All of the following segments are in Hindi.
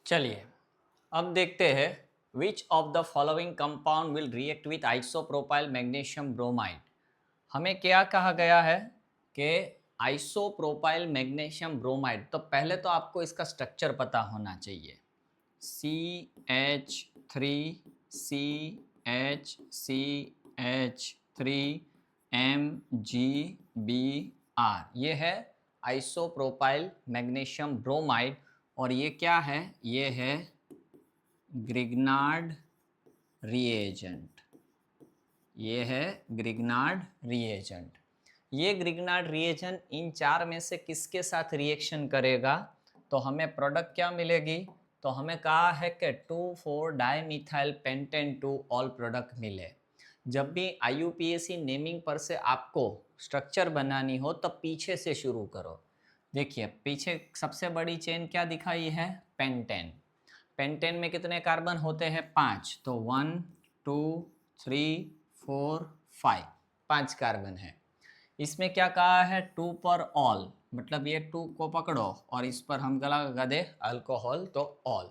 चलिए अब देखते हैं which of the following compound will react with isopropyl magnesium bromide. हमें क्या कहा गया है कि आइसोप्रोपाइल मैग्नीशियम ब्रोमाइड। तो पहले तो आपको इसका स्ट्रक्चर पता होना चाहिए। CH3CH3MgBr ये है आइसोप्रोपाइल मैग्नीशियम ब्रोमाइड। और ये क्या है? ये है ग्रिग्नार्ड रिएजेंट। ये है ग्रिग्नार्ड रिएजेंट। ये ग्रिग्नार्ड रिएजेंट इन चार में से किसके साथ रिएक्शन करेगा? तो हमें प्रोडक्ट क्या मिलेगी? तो हमें कहा है कि 2,4 डाइमिथाइल पेंटेन 2 ऑल प्रोडक्ट मिले। जब भी IUPAC नेमिंग पर से आपको स्ट्रक्चर बनानी हो तो पीछे से शुरू करो। देखिए पीछे सबसे बड़ी चेन क्या दिखाई है? पेंटेन। पेंटेन में कितने कार्बन होते हैं? 5। तो 1 2 3 4 5, 5 कार्बन है। इसमें क्या कहा है? 2 पर ऑल, मतलब ये 2 को पकड़ो और इस पर हम गला लगा दे अल्कोहल, तो ऑल।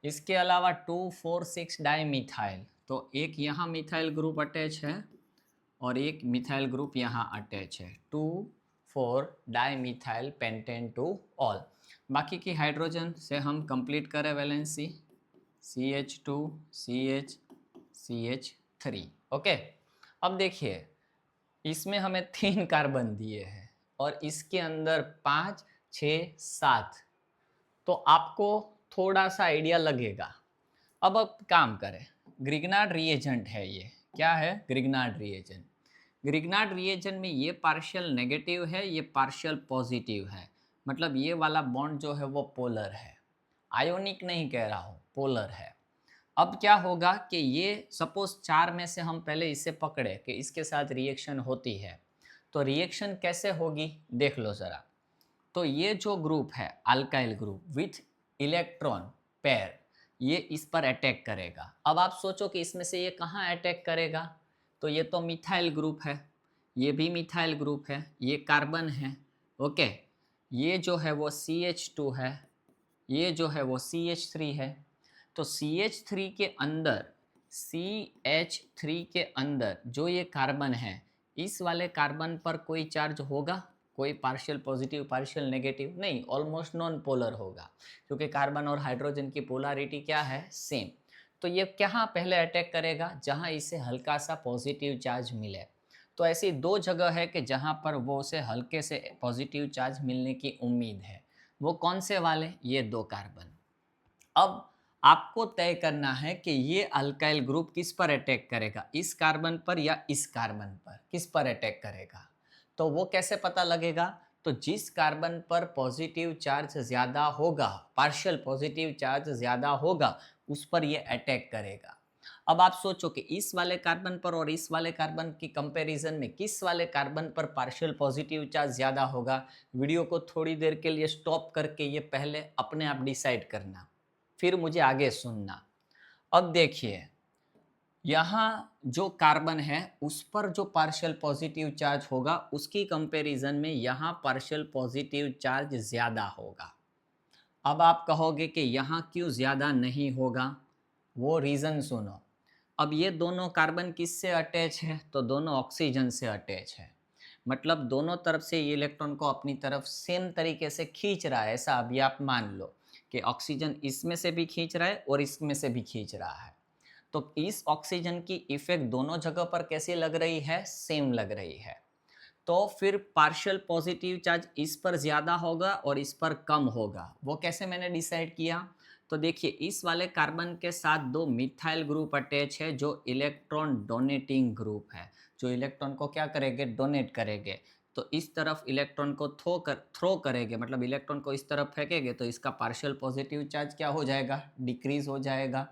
इसके अलावा 2,4,6 डाइमिथाइल, तो एक यहाँ मिथाइल ग्रुप अटैच है और एक मिथाइल ग्रुप यहाँ अटैच है। 2,4 डाइमिथाइल पेंटेन 2 ऑल। बाकी की हाइड्रोजन से हम कंप्लीट करें valency, CH2 CH CH3। Okay, अब देखिए इसमें हमें 3 कार्बन दिए हैं और इसके अंदर 5 6 7। तो आपको थोड़ा सा आइडिया लगेगा। अब काम करें। ग्रिग्नार्ड रिएजेंट है ये। क्या है? Grignard reagent. ग्रिग्नार्ड रिएजेंट में ये पार्शियल नेगेटिव है, ये पार्शियल पॉजिटिव है। मतलब ये वाला बॉन्ड जो है वो पोलर है। आयोनिक नहीं कह रहा हूँ, पोलर है। अब क्या होगा कि ये सपोज 4 में से हम पहले इसे पकड़े कि इसके साथ रिएक्शन होती है, तो रिएक्शन कैसे होगी देख लो ज़रा। तो ये जो ग्रुप है alkyl group with electron pair, ये इस पर अटैक करेगा। अब आप सोचो कि इसमें से ये कहाँ अटैक करेगा? तो ये तो मिथाइल ग्रुप है, ये भी मिथाइल ग्रुप है, ये कार्बन है। ओके, ये जो है वो CH2 है, ये जो है वो CH3 है। तो CH3 के अंदर, CH3 के अंदर जो ये कार्बन है, इस वाले कार्बन पर कोई चार्ज होगा? कोई पार्शियल पॉजिटिव पार्शियल नेगेटिव नहीं, ऑलमोस्ट नॉन पोलर होगा, क्योंकि कार्बन और हाइड्रोजन की पोलैरिटी क्या है? सेम। तो ये कहाँ पहले अटैक करेगा? जहाँ इसे हल्का सा पॉजिटिव चार्ज मिले। तो ऐसी 2 जगह है कि जहाँ पर वो उसे हल्के से पॉजिटिव चार्ज मिलने की उम्मीद है। वो कौन से वाले? ये 2 कार्बन। अब आपको तय करना है कि ये अल्काइल ग्रुप किस पर अटैक करेगा, इस कार्बन पर या इस कार्बन पर, किस पर अटैक करेगा। तो वो कैसे पता लगेगा? तो जिस कार्बन पर पॉजिटिव चार्ज ज़्यादा होगा, पार्शियल पॉजिटिव चार्ज ज़्यादा होगा, उस पर ये अटैक करेगा। अब आप सोचो कि इस वाले कार्बन पर और इस वाले कार्बन की कंपैरिजन में किस वाले कार्बन पर पार्शियल पॉजिटिव चार्ज ज़्यादा होगा। वीडियो को थोड़ी देर के लिए स्टॉप करके ये पहले अपने आप डिसाइड करना, फिर मुझे आगे सुनना। अब देखिए यहाँ जो कार्बन है उस पर जो पार्शियल पॉजिटिव चार्ज होगा उसकी कंपैरिजन में यहाँ पार्शियल पॉजिटिव चार्ज ज़्यादा होगा। अब आप कहोगे कि यहाँ क्यों ज़्यादा नहीं होगा? वो रीज़न सुनो। अब ये दोनों कार्बन किससे अटैच है? तो दोनों ऑक्सीजन से अटैच है। मतलब दोनों तरफ से ये इलेक्ट्रॉन को अपनी तरफ सेम तरीके से खींच रहा है। ऐसा अभी आप मान लो कि ऑक्सीजन इसमें से भी खींच रहा है और इसमें से भी खींच रहा है। तो इस ऑक्सीजन की इफेक्ट दोनों जगह पर कैसी लग रही है? सेम लग रही है। तो फिर पार्शियल पॉजिटिव चार्ज इस पर ज़्यादा होगा और इस पर कम होगा। वो कैसे मैंने डिसाइड किया? तो देखिए इस वाले कार्बन के साथ 2 मिथाइल ग्रुप अटैच है जो इलेक्ट्रॉन डोनेटिंग ग्रुप है, जो इलेक्ट्रॉन को क्या करेंगे? डोनेट करेंगे। तो इस तरफ इलेक्ट्रॉन को थ्रो करेंगे, मतलब इलेक्ट्रॉन को इस तरफ फेंकेंगे, तो इसका पार्शियल पॉजिटिव चार्ज क्या हो जाएगा? डिक्रीज हो जाएगा।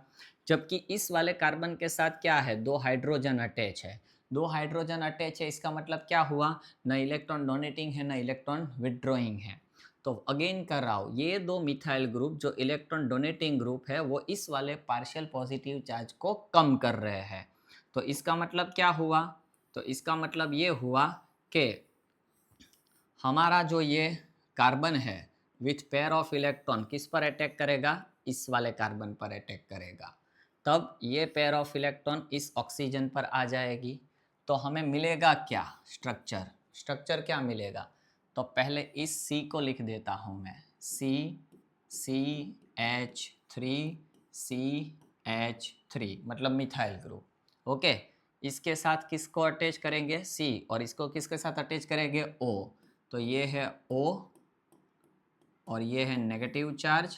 जबकि इस वाले कार्बन के साथ क्या है? 2 हाइड्रोजन अटैच है। 2 हाइड्रोजन अटैच है, इसका मतलब क्या हुआ? न इलेक्ट्रॉन डोनेटिंग है, न इलेक्ट्रॉन विड्रॉइंग है। तो अगेन कर रहा हूँ, ये 2 मिथाइल ग्रुप जो इलेक्ट्रॉन डोनेटिंग ग्रुप है वो इस वाले पार्शियल पॉजिटिव चार्ज को कम कर रहे हैं। तो इसका मतलब क्या हुआ? तो इसका मतलब ये हुआ कि हमारा जो ये कार्बन है विथ पेयर ऑफ इलेक्ट्रॉन किस पर अटैक करेगा? इस वाले कार्बन पर अटैक करेगा, तब ये पेयर ऑफ इलेक्ट्रॉन इस ऑक्सीजन पर आ जाएगी। तो हमें मिलेगा क्या स्ट्रक्चर, स्ट्रक्चर क्या मिलेगा? तो पहले इस C को लिख देता हूँ मैं, CH3 मतलब मिथाइल ग्रुप। ओके, इसके साथ किसको अटैच करेंगे? C, और इसको किसके साथ अटैच करेंगे? O। तो ये है O और ये है negative charge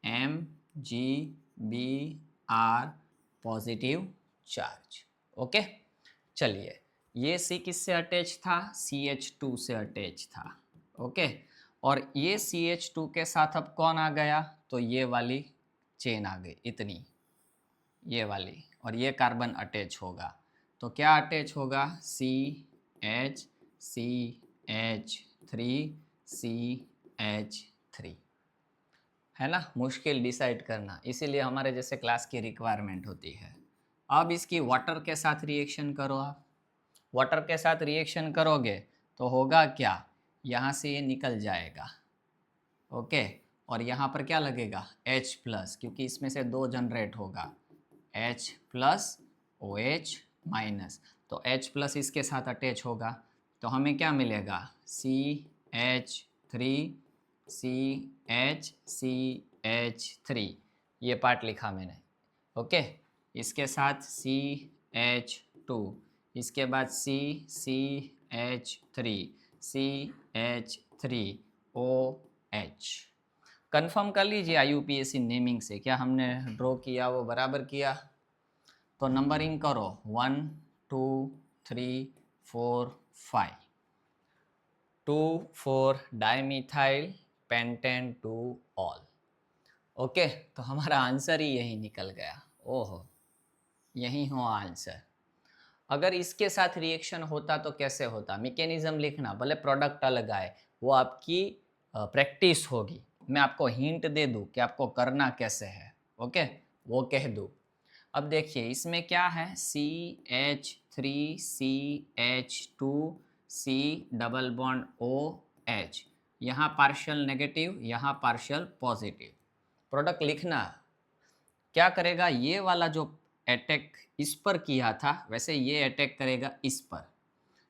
MgBr positive charge. Okay, चलिए, ये C किससे अटैच था? CH2 से अटैच था। ओके, और ये CH2 के साथ अब कौन आ गया? तो ये वाली चेन आ गई, इतनी, ये वाली, और ये कार्बन अटैच होगा। तो क्या अटैच होगा? CH है ना। मुश्किल डिसाइड करना, इसीलिए हमारे जैसे क्लास की रिक्वायरमेंट होती है। अब इसकी वाटर के साथ रिएक्शन करो। आप वाटर के साथ रिएक्शन करोगे तो होगा क्या? यहाँ से ये निकल जाएगा। ओके, और यहाँ पर क्या लगेगा? H+, क्योंकि इसमें से 2 जनरेट होगा, H+ OH-। तो H+ इसके साथ अटैच होगा, तो हमें क्या मिलेगा? CH3 ये पार्ट लिखा मैंने। ओके, इसके साथ CH2, इसके बाद CH3OH। कंफर्म कर लीजिए IUPAC नेमिंग से, क्या हमने ड्रॉ किया वो बराबर किया? तो नंबरिंग करो, 1 2 3 4 5, 2 4 डाइमिथाइल पेंटेन 2 ऑल। ओके, तो हमारा आंसर ही यही निकल गया। ओहो, यही हो आंसर। अगर इसके साथ रिएक्शन होता तो कैसे होता? मैकेनिज्म लिखना, भले प्रोडक्ट अलग आए, वो आपकी प्रैक्टिस होगी। मैं आपको हिंट दे दूं कि आपको करना कैसे है। ओके, वो कह दूं। अब देखिए, इसमें क्या है? CH3CH2C डबल बॉन्ड OH, यहाँ पार्शियल नेगेटिव, यहाँ पार्शियल पॉजिटिव। प्रोडक्ट लिखना क्या करेगा? ये वाला जो अटैक इस पर किया था, वैसे ये अटैक करेगा इस पर,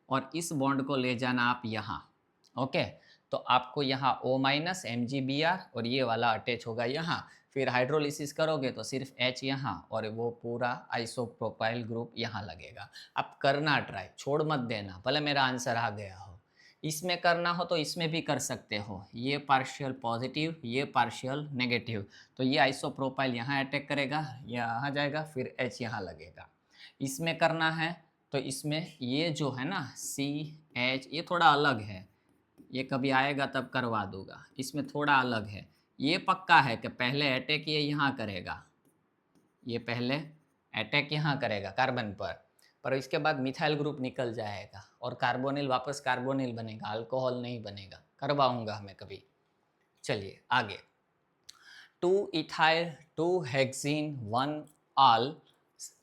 और इस बॉन्ड को ले जाना आप यहाँ। ओके, तो आपको यहाँ O- MgBr और ये वाला अटैच होगा यहाँ। फिर हाइड्रोलिसिस करोगे तो सिर्फ H यहाँ, और वो पूरा आइसोप्रोपाइल ग्रुप यहाँ लगेगा। आप करना ट्राई, छोड़ मत देना, भले मेरा आंसर आ गया हो। इसमें करना हो तो इसमें भी कर सकते हो, ये पार्शियल पॉजिटिव, ये पार्शियल नेगेटिव, तो ये आइसोप्रोपाइल यहाँ अटैक करेगा, यहाँ जाएगा, फिर H यहाँ लगेगा। इसमें करना है तो इसमें ये जो है ना CH, ये थोड़ा अलग है, ये कभी आएगा तब करवा दूंगा। इसमें थोड़ा अलग है, ये पक्का है कि पहले अटैक ये यहाँ करेगा, ये पहले अटैक यहाँ करेगा कार्बन पर इसके बाद मिथाइल ग्रुप निकल जाएगा और कार्बोनिल वापस कार्बोनिल बनेगा, अल्कोहल नहीं बनेगा। करवाऊंगा मैं कभी। चलिए आगे। 2 ethyl 2 hexene 1 all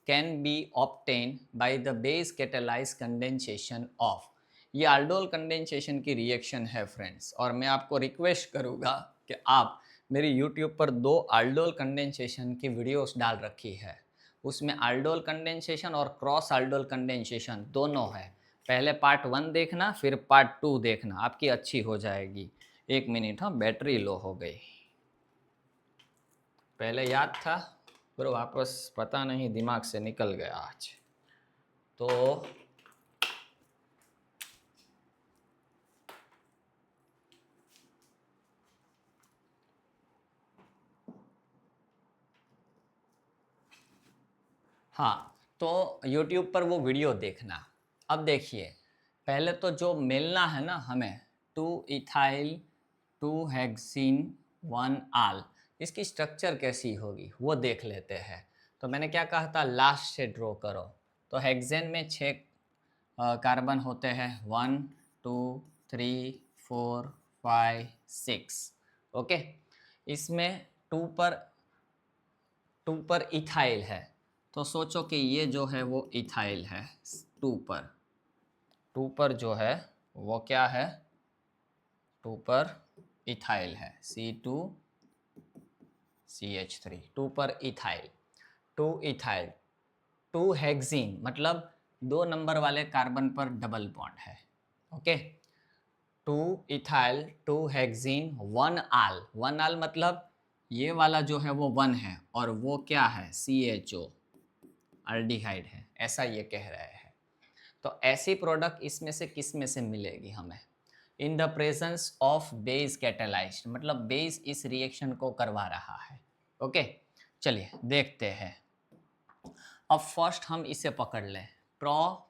can be obtained by the base catalyzed condensation of। ये aldol कंडेंसेशन की रिएक्शन है फ्रेंड्स, और मैं आपको रिक्वेस्ट करूँगा कि आप मेरी यूट्यूब पर 2 aldol कंडेंसेशन की वीडियोस डाल रखी है, उसमें aldol कंडेंसेशन और क्रॉस aldol कंडेंसेशन दोनों है। पहले पार्ट 1 देखना, फिर पार्ट 2 देखना, आपकी अच्छी हो जाएगी। 1 मिनट, हाँ बैटरी लो हो गई। पहले याद था पर वापस पता नहीं दिमाग से निकल गया आज। तो हाँ, तो YouTube पर वो वीडियो देखना। अब देखिए, पहले तो जो मिलना है ना हमें, 2 ethyl 2 hexene 1 all, इसकी स्ट्रक्चर कैसी होगी वो देख लेते हैं। तो मैंने क्या कहा था, लास्ट से ड्रॉ करो। तो हेक्सेन में 6 कार्बन होते हैं, 1 2 3 4 5 6। ओके, इसमें 2 पर इथाइल है, तो सोचो कि ये जो है वो इथाइल है। 2 पर जो है वो क्या है? 2 पर इथाइल है, C2 CH3, 2 पर इथाइल, 2 इथाइल, 2 हेक्सीन, मतलब 2 नंबर वाले कार्बन पर डबल बॉन्ड है। ओके, 2 इथाइल, 2 हेक्सीन, 1 आल, 1 आल मतलब ये वाला जो है वो 1 है और वो क्या है, CHO, अल्डिहाइड है, ऐसा ये कह रहे हैं। तो ऐसी प्रोडक्ट इसमें से किस में से मिलेगी हमें? In the presence of base catalysed, मतलब बेस इस रिएक्शन को करवा रहा है। ओके, चलिए देखते हैं। अब फर्स्ट हम इसे पकड़ लें, प्रोपेनाल,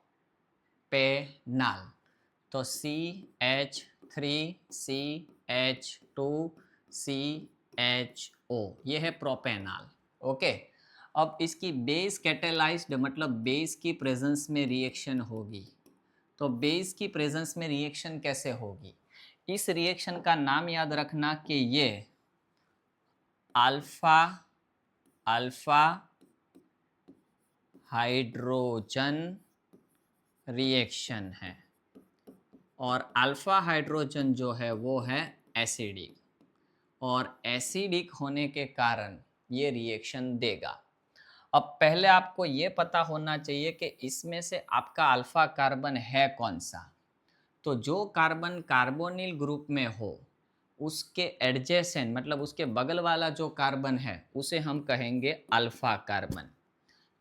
तो CH3CH2CHO, ये है प्रोपेनाल। ओके, अब इसकी बेस कैटेलाइज्ड मतलब बेस की प्रेजेंस में रिएक्शन होगी। तो बेस की प्रेजेंस में रिएक्शन कैसे होगी? इस रिएक्शन का नाम याद रखना कि ये अल्फा अल्फा हाइड्रोजन रिएक्शन है और अल्फा हाइड्रोजन जो है वो है एसिडिक, और एसिडिक होने के कारण ये रिएक्शन देगा। अब पहले आपको ये पता होना चाहिए कि इसमें से आपका अल्फा कार्बन है कौन सा। तो जो कार्बन कार्बोनिल ग्रुप में हो उसके एडजेसेंट मतलब उसके बगल वाला जो कार्बन है उसे हम कहेंगे अल्फा कार्बन।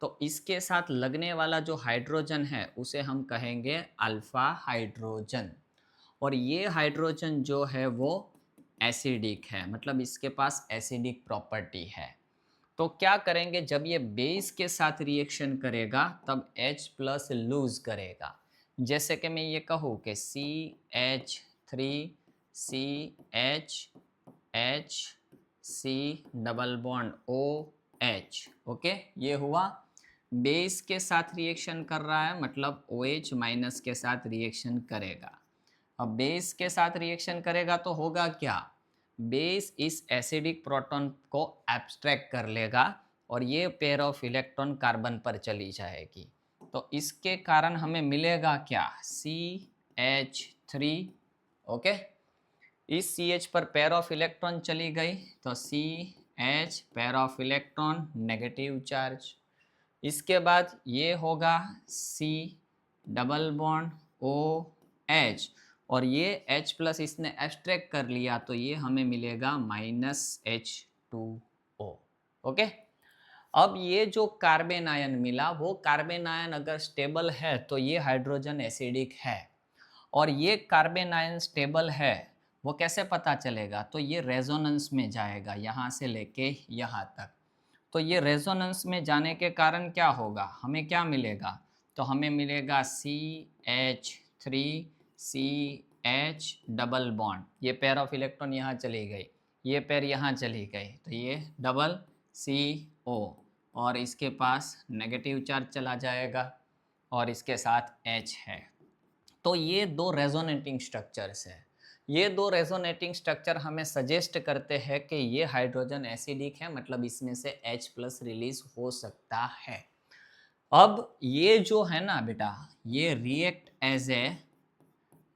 तो इसके साथ लगने वाला जो हाइड्रोजन है उसे हम कहेंगे अल्फा हाइड्रोजन। और ये हाइड्रोजन जो है वो एसिडिक है, मतलब इसके पास एसिडिक प्रॉपर्टी है। तो क्या करेंगे, जब ये बेस के साथ रिएक्शन करेगा तब H प्लस लूज करेगा। जैसे कि मैं ये कहूँ कि CH3CH double bond OH। Okay, ये हुआ। बेस के साथ रिएक्शन कर रहा है मतलब OH माइनस के साथ रिएक्शन करेगा। अब बेस के साथ रिएक्शन करेगा तो होगा क्या, बेस इस एसिडिक प्रोटॉन को एब्स्ट्रैक्ट कर लेगा और ये पेयर ऑफ इलेक्ट्रॉन कार्बन पर चली जाएगी। तो इसके कारण हमें मिलेगा क्या, CH3। ओके, इस CH पर पेयर ऑफ इलेक्ट्रॉन चली गई तो CH pair of electron negative charge. इसके बाद ये होगा C डबल बॉन्ड OH और ये H प्लस इसने एब्स्ट्रैक्ट कर लिया तो ये हमें मिलेगा -H2O। ओके, अब ये जो कार्बन आयन मिला वो कार्बन आयन अगर स्टेबल है तो ये हाइड्रोजन एसिडिक है, और ये कार्बन आयन स्टेबल है वो कैसे पता चलेगा, तो ये रेजोनेंस में जाएगा यहाँ से लेके यहाँ तक। तो ये रेजोनेंस में जाने के कारण क्या होगा, हमें क्या मिलेगा, तो हमें मिलेगा CH3CH डबल बॉन्ड, ये पेयर ऑफ इलेक्ट्रॉन यहाँ चली गई, ये पेयर यहाँ चली गई, तो ये डबल CO और इसके पास नेगेटिव चार्ज चला जाएगा और इसके साथ H है। तो ये दो रेजोनेटिंग स्ट्रक्चर्स है। ये दो रेजोनेटिंग स्ट्रक्चर हमें सजेस्ट करते हैं कि ये हाइड्रोजन एसिडिक है, मतलब इसमें से H प्लस रिलीज हो सकता है। अब ये जो है ना बेटा, ये रिएक्ट एज ए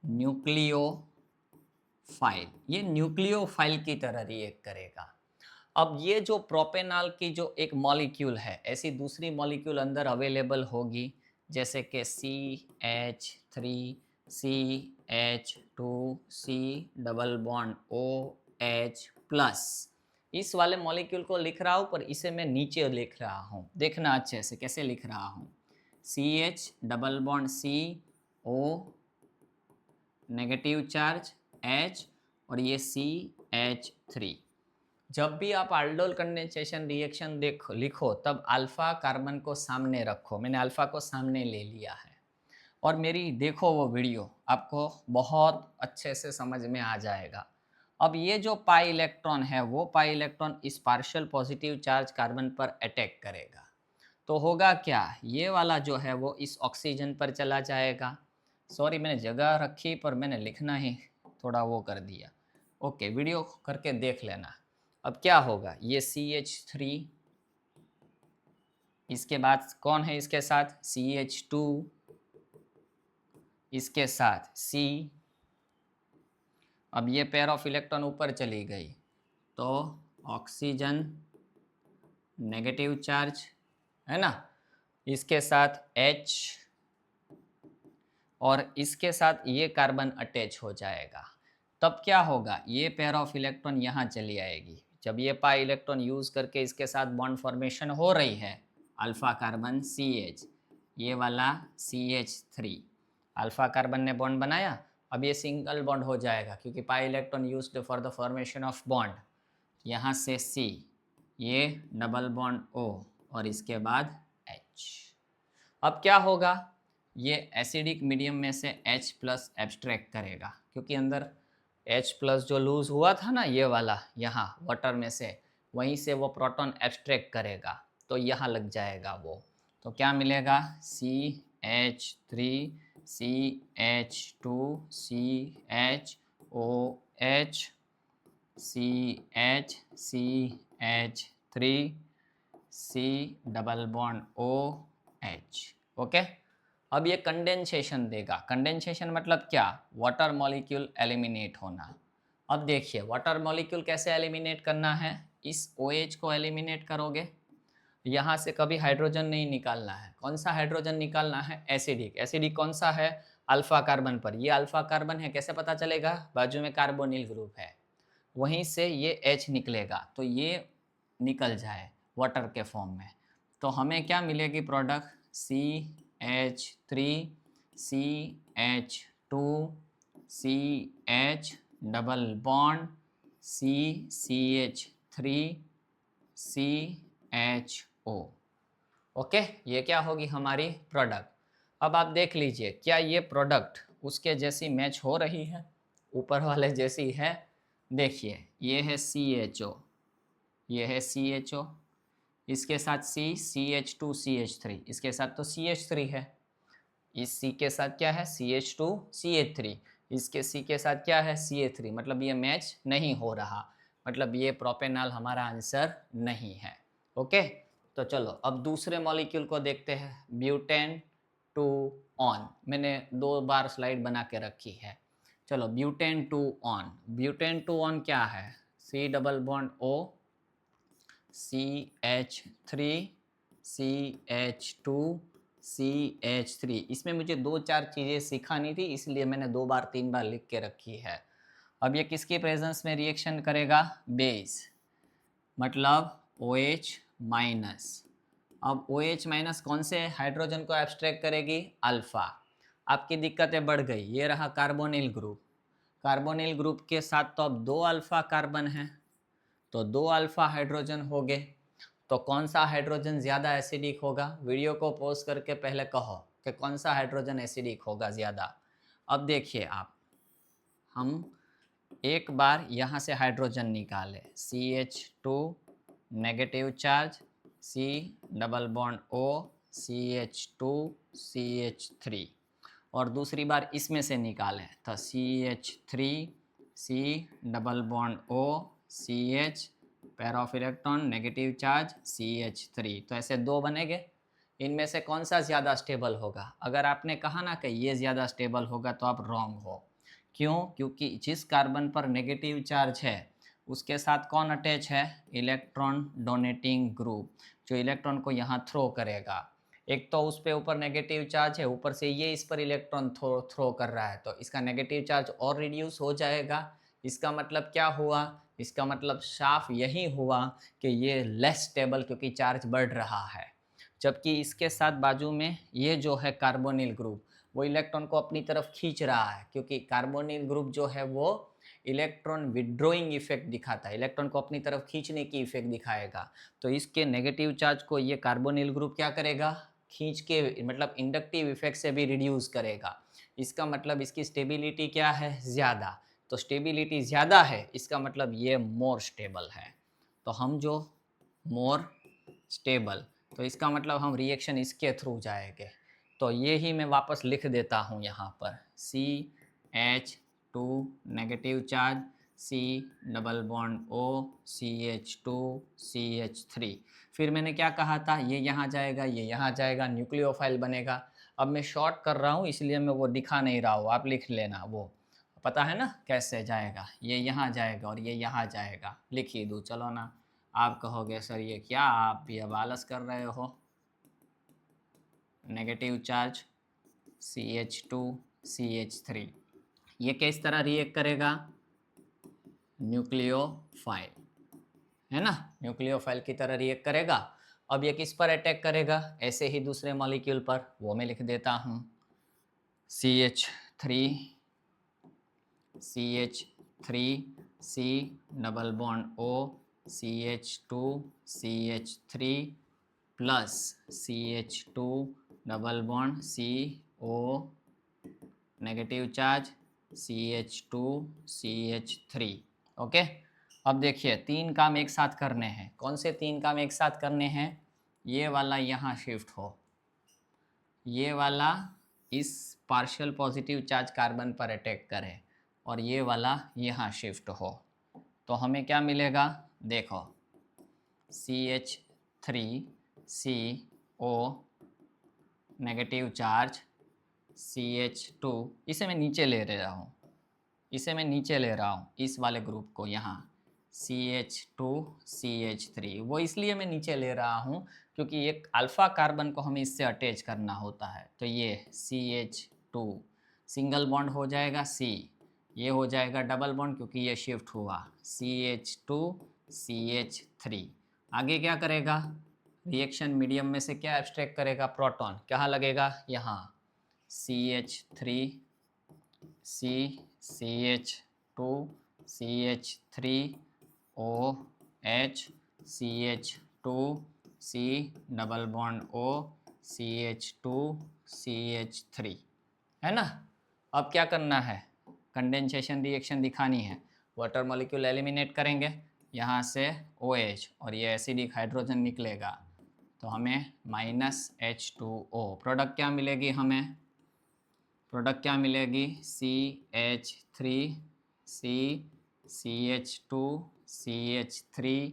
न्यूक्लियोफाइल, ये न्यूक्लियोफाइल की तरह रिएक्ट करेगा। अब ये जो प्रोपेनॉल की जो एक मॉलिक्यूल है, ऐसी दूसरी मॉलिक्यूल अंदर अवेलेबल होगी जैसे कि CH3CH2C double bond OH plus. इस वाले मॉलिक्यूल को लिख रहा हूँ पर इसे मैं नीचे लिख रहा हूँ, देखना अच्छे से कैसे लिख रहा हूँ। CH double bond CO negative charge H और ये CH3। जब भी आप aldol कंडेंसेशन रिएक्शन देखो लिखो तब अल्फा कार्बन को सामने रखो। मैंने अल्फा को सामने ले लिया है और मेरी देखो वो वीडियो, आपको बहुत अच्छे से समझ में आ जाएगा। अब ये जो पाई इलेक्ट्रॉन है वो पाई इलेक्ट्रॉन इस पार्शियल पॉजिटिव चार्ज कार्बन पर अटैक करेगा, तो होगा क्या, ये वाला जो है वो इस ऑक्सीजन पर चला जाएगा। सॉरी मैंने जगह रखी पर मैंने लिखना ही थोड़ा वो कर दिया। ओके, वीडियो करके देख लेना। अब क्या होगा, ये CH3, इसके बाद कौन है इसके साथ, CH2, इसके साथ C। अब ये पेयर ऑफ इलेक्ट्रॉन ऊपर चली गई तो ऑक्सीजन नेगेटिव चार्ज, है ना, इसके साथ H और इसके साथ ये कार्बन अटैच हो जाएगा। तब क्या होगा, ये पेयर ऑफ इलेक्ट्रॉन यहाँ चली आएगी। जब ये पाई इलेक्ट्रॉन यूज़ करके इसके साथ बॉन्ड फॉर्मेशन हो रही है, अल्फा कार्बन CH, ये वाला CH3, अल्फा कार्बन ने बॉन्ड बनाया, अब ये सिंगल बॉन्ड हो जाएगा क्योंकि pi electron used for the formation of bond. यहाँ से C, ये डबल बॉन्ड O और इसके बाद H। अब क्या होगा, ये एसिडिक मीडियम में से H प्लस एब्स्ट्रैक्ट करेगा क्योंकि अंदर H प्लस जो लूज हुआ था ना, ये वाला यहाँ वाटर में से, वहीं से वो प्रोटॉन एब्स्ट्रैक्ट करेगा, तो यहाँ लग जाएगा वो। तो क्या मिलेगा, CH3 CH2 CHOH CH CH3 C double bond OH। Okay, अब ये कंडेंसेशन देगा। कंडेंसेशन मतलब क्या, वाटर मॉलिक्यूल एलिमिनेट होना। अब देखिए वाटर मॉलिक्यूल कैसे एलिमिनेट करना है, इस OH को एलिमिनेट करोगे, यहाँ से कभी हाइड्रोजन नहीं निकालना है। कौन सा हाइड्रोजन निकालना है, एसिडिक। एसिडिक कौन सा है, अल्फा कार्बन पर, ये अल्फा कार्बन है, कैसे पता चलेगा, बाजू में कार्बोनिल ग्रुप है, वहीं से ये H निकलेगा, तो ये निकल जाए वाटर के फॉर्म में, तो हमें क्या मिलेगी product, CH3 CH2 CH double bond CH3 CHO। Okay, ये क्या होगी हमारी प्रोडक्ट। अब आप देख लीजिए क्या ये प्रोडक्ट उसके जैसी मैच हो रही है, ऊपर वाले जैसी है। देखिए ये है CHO, ये है CHO, इसके साथ CH2 CH3, इसके साथ तो CH3 है, इस C के साथ क्या है CH2 CH3, इसके C के साथ क्या है CH3, मतलब ये मैच नहीं हो रहा, मतलब ये प्रोपेनॉल हमारा आंसर नहीं है। ओके, तो चलो अब दूसरे मॉलिक्यूल को देखते हैं, ब्यूटेन 2 ऑन। मैंने 2 बार स्लाइड बना के रखी है। चलो ब्यूटेन 2 ऑन, ब्यूटेन 2 ऑन क्या है, C double bond O CH3 CH2 CH3। इसमें मुझे 2-4 चीज़ें सिखानी थी, इसलिए मैंने 2 बार 3 बार लिख के रखी है। अब ये किसके प्रेजेंस में रिएक्शन करेगा, बेस, मतलब OH माइनस। अब OH माइनस कौन से हाइड्रोजन को एब्स्ट्रैक्ट करेगी, अल्फा। आपकी दिक्कतें बढ़ गई, ये रहा कार्बोनिल ग्रुप, कार्बोनिल ग्रुप के साथ तो अब 2 अल्फा कार्बन हैं, तो 2 अल्फा हाइड्रोजन हो गए, तो कौन सा हाइड्रोजन ज़्यादा एसिडिक होगा, वीडियो को पॉज करके पहले कहो कि कौन सा हाइड्रोजन एसिडिक होगा ज़्यादा। अब देखिए आप, हम एक बार यहाँ से हाइड्रोजन निकाले, CH2 negative charge, C double bond O CH2 CH3, और दूसरी बार इसमें से निकालें तो CH3 C double bond O CH pair of electron negative charge CH3, तो ऐसे 2 बनेंगे। इनमें से कौन सा ज़्यादा स्टेबल होगा, अगर आपने कहा ना कि ये ज़्यादा स्टेबल होगा तो आप रॉन्ग हो। क्यों, क्योंकि जिस कार्बन पर नेगेटिव चार्ज है उसके साथ कौन अटैच है, इलेक्ट्रॉन डोनेटिंग ग्रुप, जो इलेक्ट्रॉन को यहाँ थ्रो करेगा। एक तो उस पे ऊपर नेगेटिव चार्ज है, ऊपर से ये इस पर इलेक्ट्रॉन थ्रो कर रहा है, तो इसका नेगेटिव चार्ज और रिड्यूस हो जाएगा। इसका मतलब क्या हुआ, इसका मतलब साफ यही हुआ कि ये लेस स्टेबल, क्योंकि चार्ज बढ़ रहा है। जबकि इसके साथ बाजू में ये जो है कार्बोनिल ग्रुप, वो इलेक्ट्रॉन को अपनी तरफ खींच रहा है, क्योंकि कार्बोनिल ग्रुप जो है वो इलेक्ट्रॉन विड्रॉइंग इफेक्ट दिखाता है, इलेक्ट्रॉन को अपनी तरफ खींचने की इफेक्ट दिखाएगा। तो इसके नेगेटिव चार्ज को ये कार्बोनिल ग्रुप क्या करेगा, खींच के, मतलब इंडक्टिव इफेक्ट से भी रिड्यूस करेगा। इसका मतलब इसकी स्टेबिलिटी क्या है, ज़्यादा। तो स्टेबिलिटी ज़्यादा है, इसका मतलब ये मोर स्टेबल है। तो हम जो मोर स्टेबल, तो इसका मतलब हम रिएक्शन इसके थ्रू जाएंगे। तो ये ही मैं वापस लिख देता हूँ यहाँ पर, CH2 negative charge C double bond O CH2 CH3। फिर मैंने क्या कहा था, ये यहाँ जाएगा, ये यहाँ जाएगा, न्यूक्लियोफाइल बनेगा। अब मैं शॉर्ट कर रहा हूँ इसलिए मैं वो दिखा नहीं रहा हूँ, आप लिख लेना, वो पता है ना कैसे जाएगा, ये यहाँ जाएगा और ये यहाँ जाएगा, लिख ही दूँ, चलो ना। आप कहोगे सर ये क्या, आप भी अब आलस कर रहे हो। नेगेटिव चार्ज CH2CH3, ये किस तरह रिएक्ट करेगा, न्यूक्लियोफाइल, है ना, न्यूक्लियोफाइल की तरह रिएक्ट करेगा। अब ये किस पर अटैक करेगा, ऐसे ही दूसरे मॉलिक्यूल पर, वो मैं लिख देता हूँ CH3 CH3 C double bond O CH2 CH3 plus CH2 double bond CO negative charge CH2 CH3। Okay, अब देखिए तीन काम एक साथ करने हैं। कौन से तीन काम एक साथ करने हैं, ये वाला यहाँ शिफ्ट हो, ये वाला इस पार्शियल पॉजिटिव चार्ज कार्बन पर अटैक करे, और ये वाला यहाँ शिफ्ट हो, तो हमें क्या मिलेगा, देखो CH3CO नेगेटिव चार्ज CH2, इसे मैं नीचे ले रहा हूँ, इसे मैं नीचे ले रहा हूँ, इस वाले ग्रुप को यहाँ CH2 CH3, वो इसलिए मैं नीचे ले रहा हूँ क्योंकि एक अल्फ़ा कार्बन को हमें इससे अटैच करना होता है। तो ये CH2 सिंगल बॉन्ड हो जाएगा C, ये हो जाएगा डबल बॉन्ड क्योंकि ये शिफ्ट हुआ CH2 CH3। आगे क्या करेगा, रिएक्शन मीडियम में से क्या एब्स्ट्रैक्ट करेगा, प्रोटॉन, कहाँ लगेगा, यहाँ CH3 C CH2 CH3 OH CH2 C double bond O CH2 CH3, है ना। अब क्या करना है, कंडेंसेशन रिएक्शन दिखानी है। वाटर मॉलिक्यूल एलिमिनेट करेंगे, यहाँ से OH और ये एसिडिक हाइड्रोजन निकलेगा, तो हमें -H2O। प्रोडक्ट क्या मिलेगी हमें, प्रोडक्ट क्या मिलेगी, CH3 C CH2 CH3,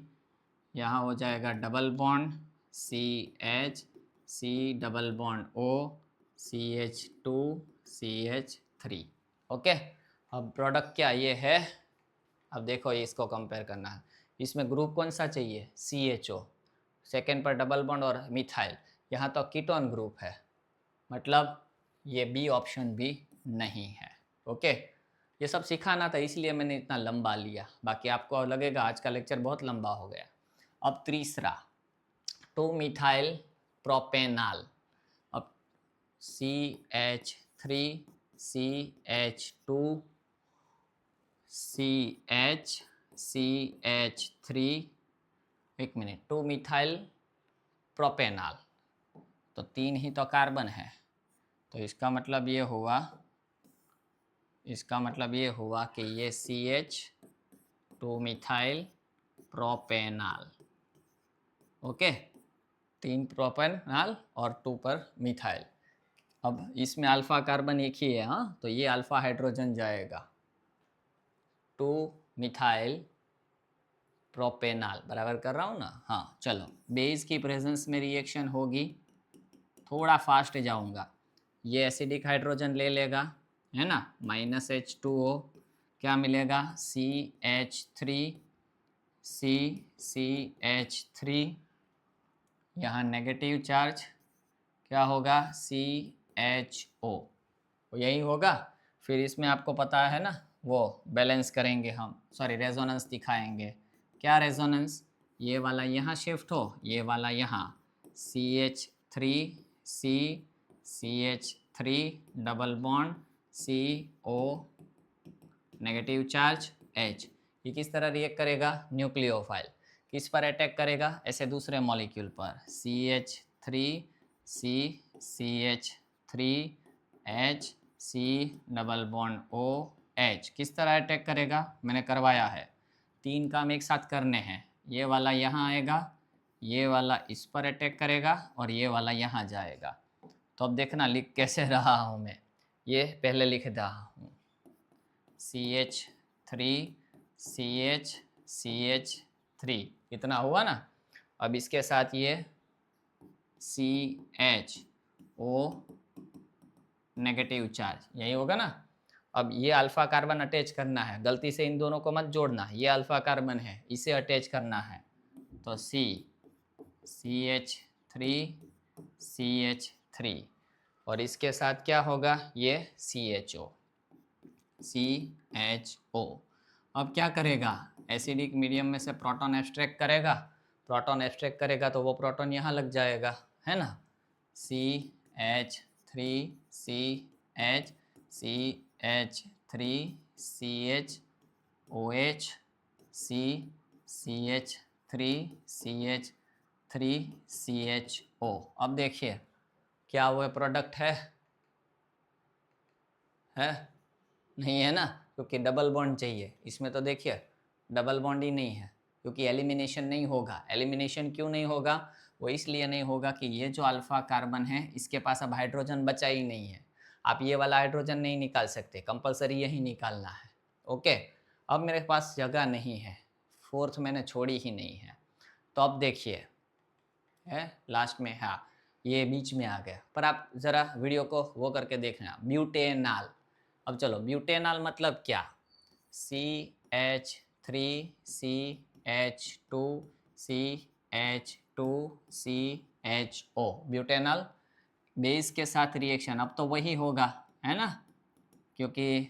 यहाँ हो जाएगा double bond CH C double bond O CH2 CH3। Okay, अब प्रोडक्ट क्या ये है, अब देखो ये इसको कंपेयर करना है, इसमें ग्रुप कौन सा चाहिए, CHO, सेकेंड पर डबल बॉन्ड और मिथाइल, यहाँ तो कीटोन ग्रुप है, मतलब ये बी ऑप्शन भी नहीं है। ओके, ये सब सिखाना था इसलिए मैंने इतना लंबा लिया, बाकी आपको लगेगा आज का लेक्चर बहुत लंबा हो गया। अब तीसरा 2 मिथाइल प्रोपेनाल, अब CH3 CH2 CH3, एक मिनट, 2 मिथाइल प्रोपेनाल, तो तीन ही तो कार्बन है, तो इसका मतलब ये हुआ, इसका मतलब ये हुआ कि ये CH2 methyl propanal. Okay, 3 propanal और 2 पर मिथाइल। अब इसमें अल्फा कार्बन एक ही है, हाँ, तो ये अल्फा हाइड्रोजन जाएगा, 2 मिथाइल प्रोपेनाल, बराबर कर रहा हूँ ना, हाँ। चलो, बेस की प्रेजेंस में रिएक्शन होगी, थोड़ा फास्ट जाऊँगा, ये एसिडिक हाइड्रोजन ले लेगा, है ना, -H2O, क्या मिलेगा, CH3 C CH3, यहाँ नेगेटिव चार्ज क्या होगा, CHO, यही होगा। फिर इसमें आपको पता है ना, वो बैलेंस करेंगे हम, सॉरी रेजोनेंस दिखाएंगे, क्या रेजोनेंस, ये वाला यहाँ शिफ्ट हो, ये वाला यहाँ CH3 C CH3 double bond CO negative charge H, ये किस तरह रिएक्ट करेगा, न्यूक्लियोफाइल, किस पर अटैक करेगा, ऐसे दूसरे मॉलिक्यूल पर, CH3 C CH3 H C double bond O H, किस तरह अटैक करेगा, मैंने करवाया है। तीन काम एक साथ करने हैं, ये वाला यहाँ आएगा, ये वाला इस पर अटैक करेगा, और ये वाला यहाँ जाएगा। तो अब देखना लिख कैसे रहा हूँ मैं, ये पहले लिख रहा हूँ, CH3 CH CH3, इतना हुआ ना। अब इसके साथ ये CHO नेगेटिव चार्ज, यही होगा ना। अब ये अल्फा कार्बन अटैच करना है, गलती से इन दोनों को मत जोड़ना, ये अल्फा कार्बन है, इसे अटैच करना है, तो CH3 और इसके साथ क्या होगा, ये CHO। अब क्या करेगा, एसिडिक मीडियम में से प्रोटॉन एक्सट्रैक्ट करेगा, तो वो प्रोटॉन यहाँ लग जाएगा, है ना। CH3 CHO। अब देखिए क्या वो प्रोडक्ट है नहीं है ना, क्योंकि डबल बॉन्ड चाहिए इसमें। तो देखिए डबल बॉन्ड ही नहीं है, क्योंकि एलिमिनेशन नहीं होगा। एलिमिनेशन क्यों नहीं होगा, वो इसलिए नहीं होगा कि ये जो अल्फा कार्बन है इसके पास अब हाइड्रोजन बचा ही नहीं है। आप ये वाला हाइड्रोजन नहीं निकाल सकते, कंपलसरी यही निकालना है। ओके, अब मेरे पास जगह नहीं है, फोर्थ मैंने छोड़ी ही नहीं है। तो अब देखिए है लास्ट में, हाँ ये बीच में आ गया, पर आप ज़रा वीडियो को वो करके देखना, ब्यूटेनाल। अब चलो ब्यूटेनाल मतलब क्या, CH3CH2CH2CHO, ब्यूटेनॉल बेस के साथ रिएक्शन। अब तो वही होगा, है ना, क्योंकि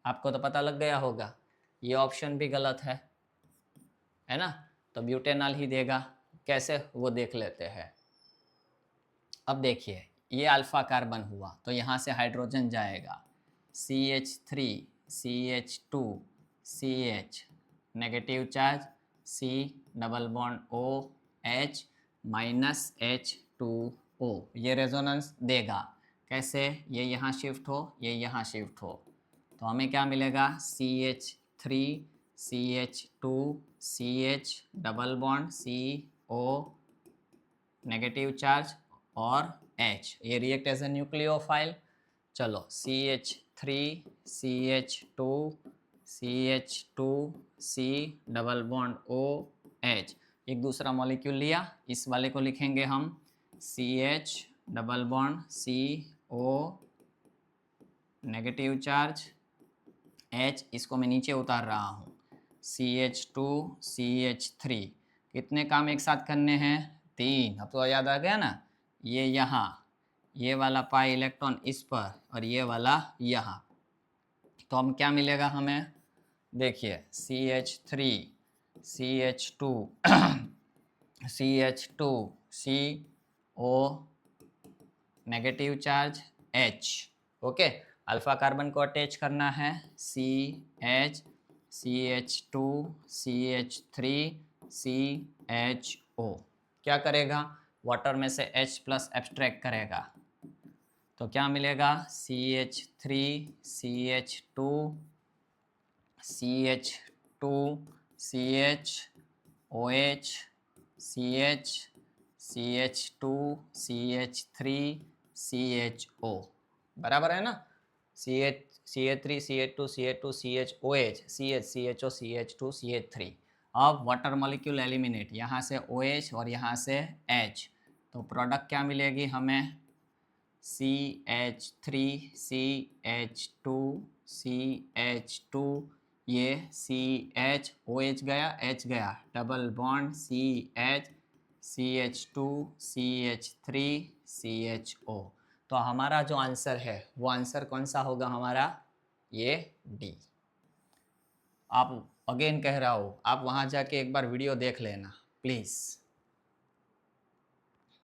आपको तो पता लग गया होगा ये ऑप्शन भी गलत है ना। तो ब्यूटेनॉल ही देगा, कैसे वो देख लेते हैं। अब देखिए ये अल्फा कार्बन हुआ, तो यहाँ से हाइड्रोजन जाएगा, CH3CH2CH, negative charge, C double bond OH minus H2O, ये रेजोनेंस देगा। कैसे, ये यहाँ शिफ्ट हो, ये यहाँ शिफ्ट हो, तो हमें क्या मिलेगा, CH3CH2CH double bond CO negative charge और H, ये रिएक्ट एज ए न्यूक्लियोफाइल। चलो CH3CH2CH2C डबल बॉन्ड OH, एक दूसरा मॉलिक्यूल लिया, इस वाले को लिखेंगे हम CH double bond CO negative charge H, इसको मैं नीचे उतार रहा हूँ, CH2CH3। कितने काम एक साथ करने हैं, 3। अब तो याद आ गया ना, ये यहाँ, ये वाला पाई इलेक्ट्रॉन इस पर और ये वाला यहाँ, तो हम क्या मिलेगा हमें, देखिए CH3CH2CO negative charge H। Okay, alpha carbon को अटैच करना है, CH2CH3CHO, क्या करेगा, वाटर में से H प्लस एब्स्ट्रैक्ट करेगा, तो क्या मिलेगा, CH3CH2CH2CHOH CH2CH3CHO, बराबर है ना, CH3CH2CH2CHOH CHCHO CH2 CH3। अब वाटर मॉलिक्यूल एलिमिनेट, यहाँ से OH और यहाँ से H, तो प्रोडक्ट क्या मिलेगी हमें, CH3CH2CH2, ये CH OH गया, H गया, double bond CH CH2 CH3 CHO। तो हमारा जो आंसर है वो आंसर कौन सा होगा हमारा, ये D। आप अगेन कह रहा हूँ, आप वहाँ जाके एक बार वीडियो देख लेना प्लीज़।